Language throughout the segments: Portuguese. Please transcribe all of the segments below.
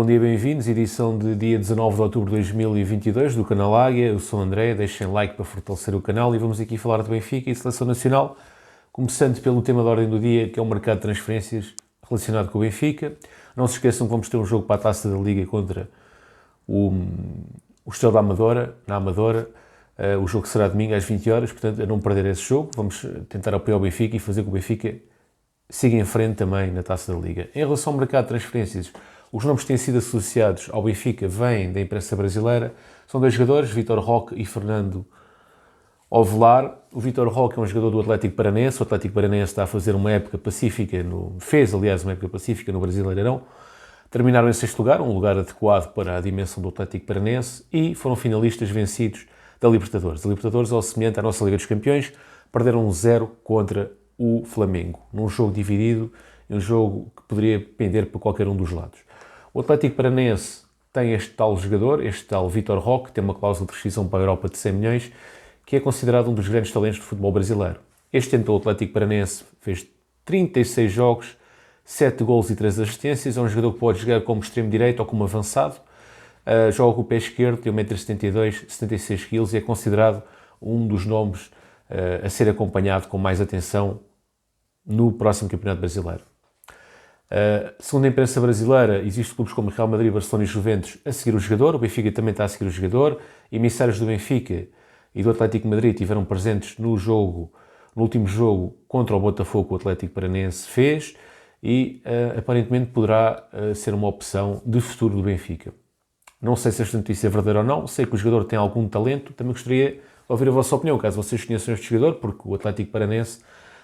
dia, bem-vindos. Edição de dia 19 de outubro de 2022 do canal Águia. Eu sou o André, deixem like para fortalecer o canal e vamos aqui falar de Benfica e Seleção Nacional, começando pelo tema da ordem do dia, que é o mercado de transferências relacionado com o Benfica. Não se esqueçam que vamos ter um jogo para a Taça da Liga contra o Estrela da Amadora, na Amadora. O jogo será domingo às 20 horas, portanto, a não perder esse jogo. Vamos tentar apoiar o Benfica e fazer com que o Benfica siga em frente também na Taça da Liga. Em relação ao mercado de transferências, os nomes que têm sido associados ao Benfica vêm da imprensa brasileira. São dois jogadores, Vitor Roque e Fernando Ovelar. O Vitor Roque é um jogador do Atlético Paranense. O Atlético Paranense está a fazer uma época pacífica, fez aliás uma época pacífica no Brasileirão. Terminaram em sexto lugar, um lugar adequado para a dimensão do Atlético Paranense, e foram finalistas vencidos da Libertadores. A Libertadores, ao semelhante à nossa Liga dos Campeões, perderam 1-0 contra o Flamengo, num jogo dividido, um jogo que poderia pender para qualquer um dos lados. O Atlético Paranense tem este tal jogador, este tal Vitor Roque, tem uma cláusula de rescisão para a Europa de 100 milhões, que é considerado um dos grandes talentos do futebol brasileiro. Este ano o Atlético Paranense fez 36 jogos, 7 golos e 3 assistências. É um jogador que pode jogar como extremo direito ou como avançado. Joga com o pé esquerdo, tem 1,72 m, 76 kg e é considerado um dos nomes a ser acompanhado com mais atenção no próximo Campeonato Brasileiro. Segundo a imprensa brasileira, existem clubes como Real Madrid, Barcelona e Juventus a seguir o jogador. O Benfica também está a seguir o jogador. Emissários do Benfica e do Atlético de Madrid estiveram presentes no último jogo contra o Botafogo que o Atlético Paranense fez e aparentemente poderá ser uma opção de futuro do Benfica. Não sei se esta notícia é verdadeira ou não, sei que o jogador tem algum talento, também gostaria de ouvir a vossa opinião, caso vocês conheçam este jogador, porque o Atlético Paranense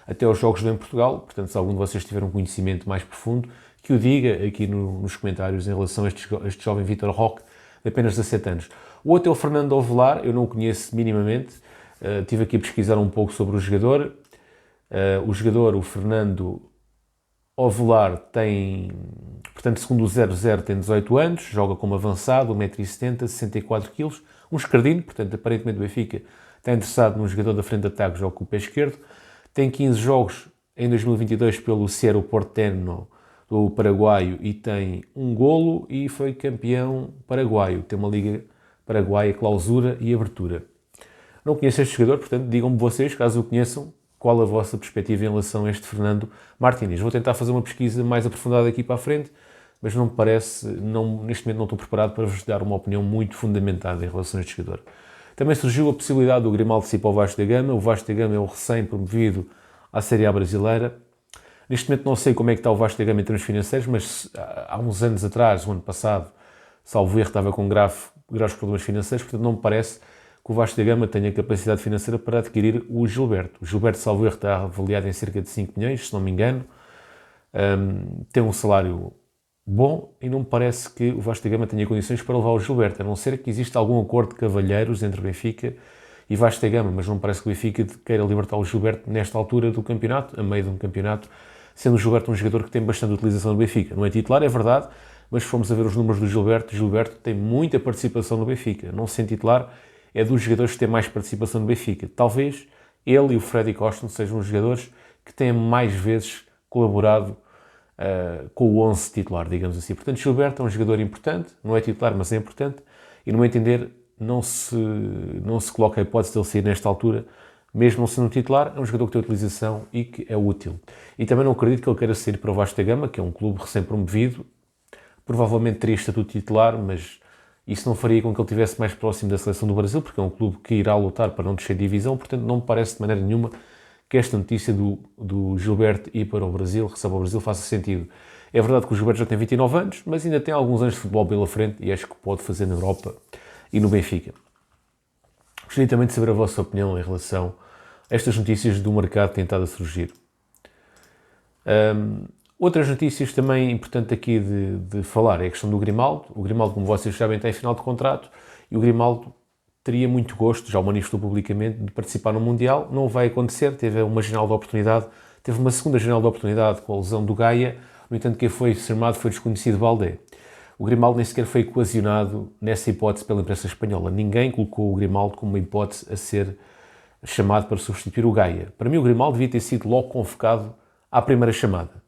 até aos jogos vem em Portugal, portanto, se algum de vocês tiver um conhecimento mais profundo, que o diga aqui nos comentários em relação a este jovem Vitor Roque, de apenas 17 anos. O outro é o Fernando Ovelar, eu não o conheço minimamente, estive aqui a pesquisar um pouco sobre o jogador. O Fernando Ovelar tem, portanto, segundo o 00, tem 18 anos, joga como avançado, 1,70 m, 64 kg, um esquerdino, portanto, aparentemente o Benfica está interessado num jogador da frente de ataque, joga com o pé esquerdo. Tem 15 jogos em 2022 pelo Cerro Porteño do paraguaio e tem um golo e foi campeão paraguaio. Tem uma liga paraguaia, clausura e abertura. Não conheço este jogador, portanto, digam-me vocês, caso o conheçam, qual a vossa perspectiva em relação a este Fernando Martínez. Vou tentar fazer uma pesquisa mais aprofundada aqui para a frente, mas não me parece, neste momento não estou preparado para vos dar uma opinião muito fundamentada em relação a este jogador. Também surgiu a possibilidade do Grimaldo ir para o Vasco da Gama. O Vasco da Gama é o recém-promovido à Série A brasileira. Neste momento não sei como é que está o Vasco da Gama em termos financeiros, mas há uns anos atrás, o ano passado, salvo erro, estava com graves problemas financeiros, portanto não me parece que o Vasco da Gama tenha capacidade financeira para adquirir o Gilberto. O Gilberto, salvo erro, está avaliado em cerca de 5 milhões, se não me engano. Tem um salário bom e não me parece que o Vasco da Gama tenha condições para levar o Gilberto, a não ser que exista algum acordo de cavalheiros entre Benfica e Vasco da Gama, mas não me parece que o Benfica queira libertar o Gilberto nesta altura do campeonato, a meio de um campeonato, sendo o Gilberto um jogador que tem bastante utilização no Benfica. Não é titular, é verdade, mas se formos a ver os números do Gilberto, o Gilberto tem muita participação no Benfica. Não sendo titular, é dos jogadores que têm mais participação no Benfica. Talvez ele e o Freddy Costa sejam os jogadores que têm mais vezes colaborado com o 11 titular, digamos assim. Portanto, Gilberto é um jogador importante, não é titular, mas é importante, e no meu entender não se coloca a hipótese de ele sair nesta altura, mesmo não sendo um titular, é um jogador que tem utilização e que é útil. E também não acredito que ele queira sair para o Vasco da Gama, que é um clube recém-promovido, provavelmente teria estatuto titular, mas isso não faria com que ele estivesse mais próximo da seleção do Brasil, porque é um clube que irá lutar para não descer de divisão, portanto não me parece de maneira nenhuma que esta notícia do Gilberto ir para o Brasil, recebe ao Brasil, faça sentido. É verdade que o Gilberto já tem 29 anos, mas ainda tem alguns anos de futebol pela frente e acho que pode fazer na Europa e no Benfica. Gostaria também de saber a vossa opinião em relação a estas notícias do mercado que tem estado a surgir. Outras notícias também importante aqui de falar é a questão do Grimaldo. O Grimaldo, como vocês sabem, está em final de contrato e o Grimaldo teria muito gosto, já o manifestou publicamente, de participar no Mundial. Não vai acontecer, teve uma janela de oportunidade, teve uma segunda janela de oportunidade com a lesão do Gaia, no entanto quem foi chamado foi o desconhecido Baldé. O Grimaldo nem sequer foi equacionado nessa hipótese pela imprensa espanhola. Ninguém colocou o Grimaldo como uma hipótese a ser chamado para substituir o Gaia. Para mim o Grimaldo devia ter sido logo convocado à primeira chamada.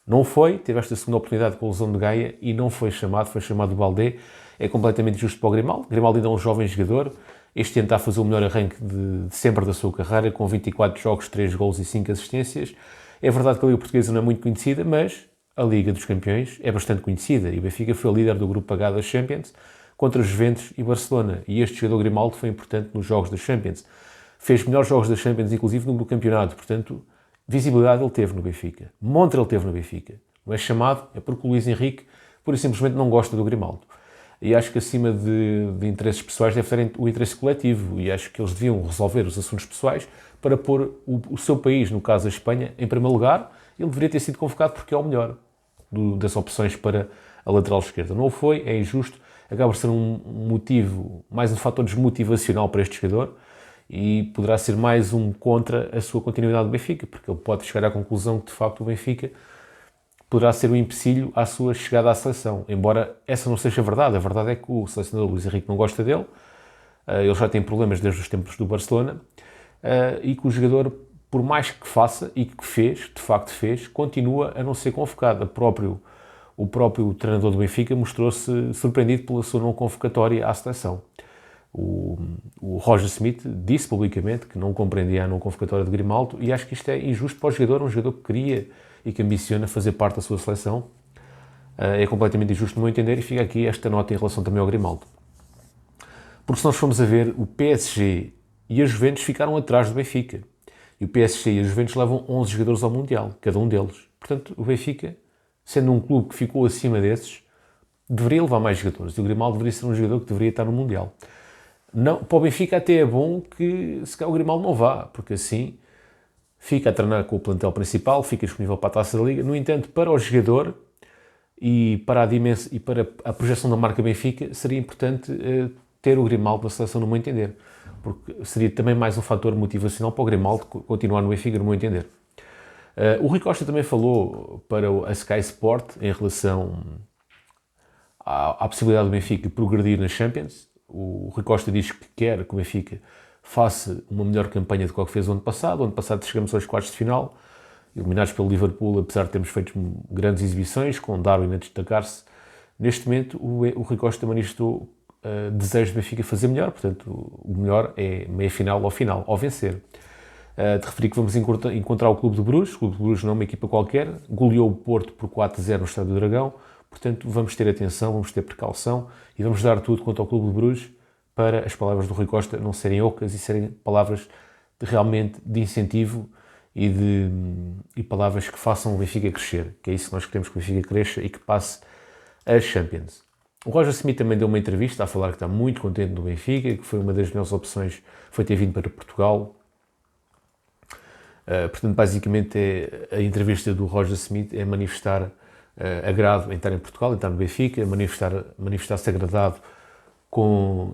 Não foi, teve esta segunda oportunidade com a lesão de Gaia e não foi chamado o Baldé. É completamente injusto para o Grimaldo. Grimaldo ainda é um jovem jogador. Este ano está a fazer o melhor arranque de sempre da sua carreira, com 24 jogos, 3 golos e 5 assistências. É verdade que a Liga Portuguesa não é muito conhecida, mas a Liga dos Campeões é bastante conhecida e o Benfica foi o líder do grupo H da Champions contra Juventus e Barcelona. E este jogador Grimaldo foi importante nos jogos da Champions. Fez melhores jogos da Champions, inclusive no campeonato. Portanto, visibilidade ele teve no Benfica. Montra ele teve no Benfica. Não é chamado, é porque o Luís Henrique, pura e simplesmente, não gosta do Grimaldo. E acho que acima de interesses pessoais deve ter o interesse coletivo. E acho que eles deviam resolver os assuntos pessoais para pôr o seu país, no caso a Espanha, em primeiro lugar. Ele deveria ter sido convocado porque é o melhor das opções para a lateral esquerda. Não o foi, é injusto. Acaba por ser um motivo, mais um fator desmotivacional para este jogador e poderá ser mais um contra a sua continuidade do Benfica, porque ele pode chegar à conclusão que, de facto, o Benfica poderá ser um empecilho à sua chegada à seleção. Embora essa não seja verdade. A verdade é que o selecionador Luís Henrique não gosta dele, ele já tem problemas desde os tempos do Barcelona, e que o jogador, por mais que faça e que fez, de facto fez, continua a não ser convocado. O próprio treinador do Benfica mostrou-se surpreendido pela sua não convocatória à seleção. O Roger Smith disse publicamente que não compreendia a não convocatória de Grimaldo e acho que isto é injusto para o jogador, um jogador que queria e que ambiciona fazer parte da sua seleção. É completamente injusto no meu entender e fica aqui esta nota em relação também ao Grimaldo. Porque se nós formos a ver, o PSG e a Juventus ficaram atrás do Benfica. E o PSG e a Juventus levam 11 jogadores ao Mundial, cada um deles. Portanto, o Benfica, sendo um clube que ficou acima desses, deveria levar mais jogadores. E o Grimaldo deveria ser um jogador que deveria estar no Mundial. Não, para o Benfica até é bom que se calhar o Grimaldo não vá, porque assim fica a treinar com o plantel principal, fica disponível para a Taça da Liga. No entanto, para o jogador e para a projeção da marca Benfica, seria importante ter o Grimaldo na seleção, no meu entender. Porque seria também mais um fator motivacional para o Grimaldo continuar no Benfica, no meu entender. O Rui Costa também falou para a Sky Sport em relação à possibilidade do Benfica progredir na Champions. O Rui Costa diz que quer que o Benfica faça uma melhor campanha do que fez o ano passado. O ano passado chegamos aos quartos de final, eliminados pelo Liverpool, apesar de termos feito grandes exibições, com Darwin a destacar-se. Neste momento, o Rui Costa manifestou desejo do Benfica fazer melhor, portanto, o melhor é meia-final ou final, ao vencer. De referir que vamos encontrar o Clube de Bruges. O Clube de Bruges não é uma equipa qualquer, goleou o Porto por 4-0 no Estádio do Dragão, portanto, vamos ter atenção, vamos ter precaução e vamos dar tudo quanto ao Clube de Bruges para as palavras do Rui Costa não serem ocas e serem palavras realmente de incentivo e palavras que façam o Benfica crescer, que é isso que nós queremos, que o Benfica cresça e que passe a Champions. O Roger Smith também deu uma entrevista a falar que está muito contente no Benfica, que foi uma das melhores opções, foi ter vindo para Portugal. Portanto, basicamente, a entrevista do Roger Smith é manifestar agrado em estar em Portugal, em estar no Benfica, manifestar-se agradado com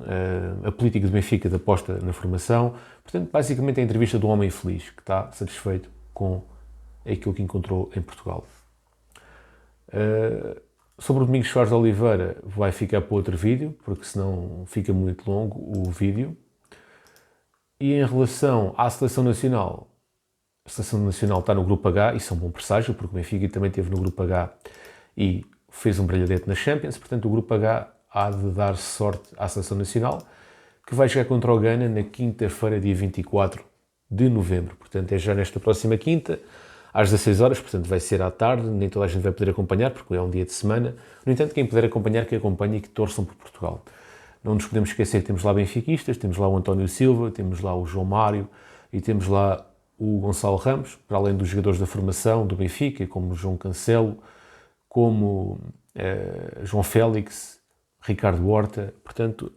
a política do Benfica de aposta na formação. Portanto, basicamente, é a entrevista do homem feliz, que está satisfeito com aquilo que encontrou em Portugal. Sobre o Domingos Soares de Oliveira, vai ficar para outro vídeo, porque senão fica muito longo o vídeo. E em relação à Seleção Nacional, a Seleção Nacional está no Grupo H, isso é um bom presságio, porque o Benfica também esteve no Grupo H e fez um brilharete na Champions, portanto o Grupo H há de dar sorte à Seleção Nacional, que vai jogar contra o Ghana na quinta-feira, dia 24 de novembro. Portanto, é já nesta próxima quinta, às 16 horas, portanto vai ser à tarde, nem toda a gente vai poder acompanhar, porque é um dia de semana. No entanto, quem puder acompanhar, que acompanhe e que torçam por Portugal. Não nos podemos esquecer que temos lá benfiquistas, temos lá o António Silva, temos lá o João Mário e temos lá o Gonçalo Ramos, para além dos jogadores da formação do Benfica, como o João Cancelo, como João Félix, Ricardo Horta. Portanto,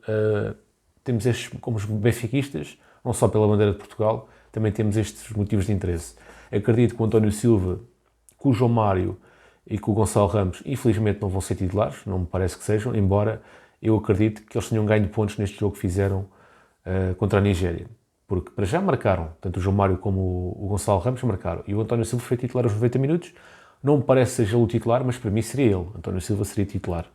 temos estes como os benfiquistas, não só pela bandeira de Portugal, também temos estes motivos de interesse. Acredito que o António Silva, que o João Mário e que o Gonçalo Ramos, infelizmente, não vão ser titulares, não me parece que sejam, embora eu acredito que eles tenham ganho pontos neste jogo que fizeram contra a Nigéria. Porque para já marcaram, tanto o João Mário como o Gonçalo Ramos marcaram. E o António Silva foi titular aos 90 minutos. Não me parece que seja o titular, mas para mim seria ele. António Silva seria titular,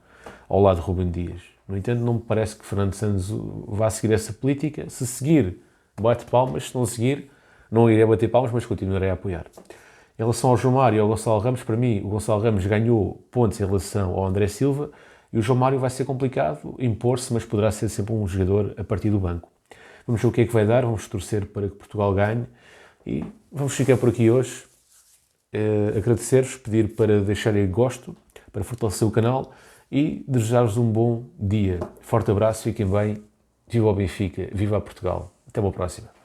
ao lado de Rubem Dias. No entanto, não me parece que Fernando Santos vá seguir essa política. Se seguir, bate palmas. Se não seguir, não irei bater palmas, mas continuarei a apoiar. relação ao João Mário e ao Gonçalo Ramos, para mim, o Gonçalo Ramos ganhou pontos em relação ao André Silva e o João Mário vai ser complicado impor-se, mas poderá ser sempre um jogador a partir do banco. Vamos ver o que é que vai dar, vamos torcer para que Portugal ganhe e vamos ficar por aqui hoje. Agradecer-vos, pedir para deixarem gosto, para fortalecer o canal e desejar-vos um bom dia. Forte abraço, fiquem bem, viva o Benfica, viva a Portugal. Até uma próxima.